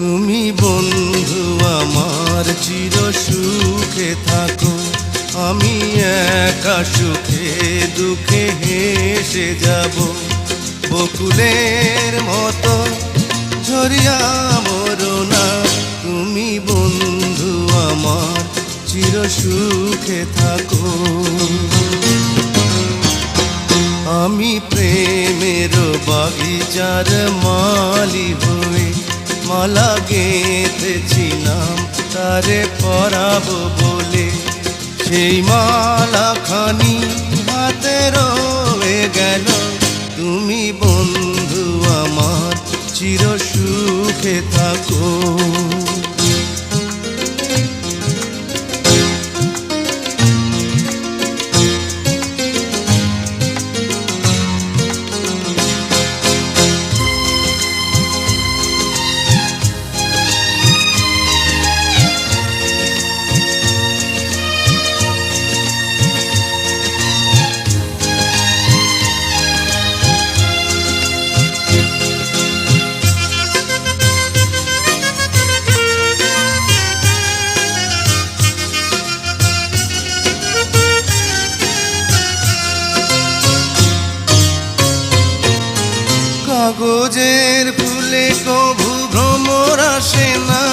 তুমি বন্ধু আমার চির সুখে থাকো, আমি একা সুখে দুঃখে হেসে যাব। বকুলের মতো ঝরিয়া মরো না, তুমি বন্ধু আমার চির সুখে থাকো। আমি প্রেমের বাগিচার মালি হয়ে মালা গেঁথেছিলাম তারে পরাবো বলে, সেই মালা খানি হাতে রয়ে গেল। তুমি বন্ধু আমার চির সুখে থাকো। কাগজের ফুলে কভু ভ্রমর আসে না,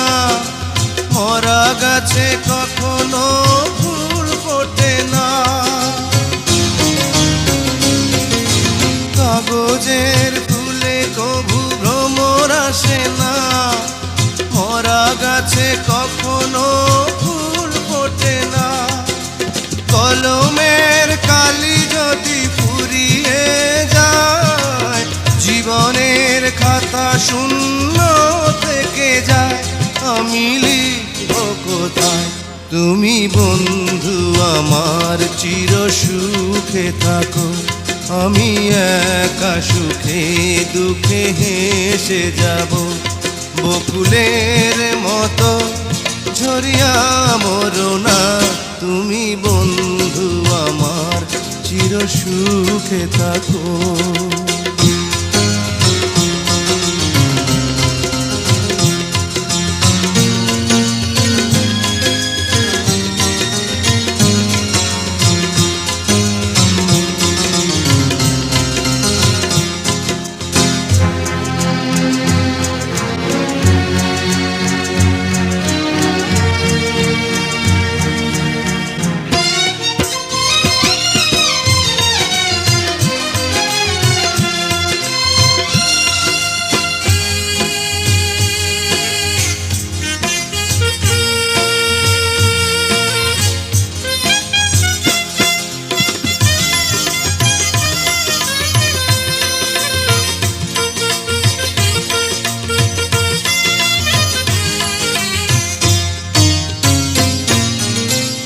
মরা গাছে কখনো ফুল ফোটে না। কাগজের ফুলে কভু ভ্রমর আসে না, মরা গাছে কখনো ফুল ফোটে না। কলমের কালি যদি ফুরিয়ে যায়, জীবনের খাতা শূন্য থেকে যায়, আমি লিখব কোথায়? তুমি বন্ধু আমার চির সুখে থাকো, আমি একা সুখে দুঃখে হেসে যাব। বকুলের মতো ঝরিয়া মরো না, তুমি বন্ধু আমার চির সুখে থাকো।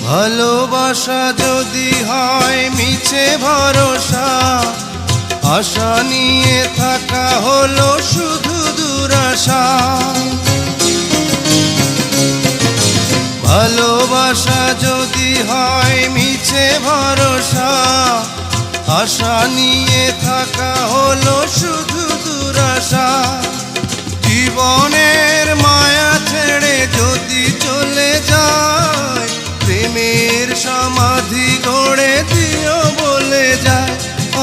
ভালোবাসা যদি হয় মিছে ভরসা, আশা নিয়ে থাকা হলো শুধু দুরাশা। ভালোবাসা যদি হয় মিছে ভরসা, আশা নিয়ে থাকা হলো শুধু দুরাশা। জীবনের মায়া ছেড়ে যদি চলে যায়, প্রেমের সমাধি গড়ে দিও বলে যায়,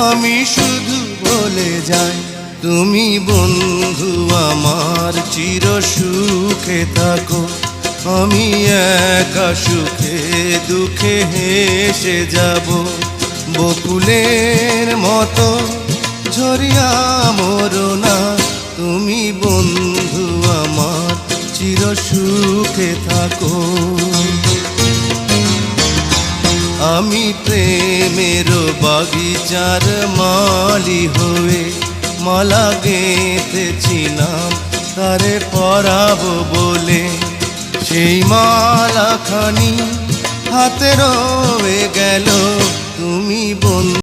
আমি শুধু বলে যাই। তুমি বন্ধু আমার চির সুখে থাকো, আমি একা সুখে দুঃখে হেসে যাব। বকুলের মতো ঝরিয়া মরো না, তুমি বন্ধু আমার চির সুখে থাকো। আমি প্রেমের বাগিচার মালি হয়ে মালা গেঁথেছিলাম তারে পরাবো বলে, সেই মালা খানি হাতে রয়ে গেল। তুমি বন্ধু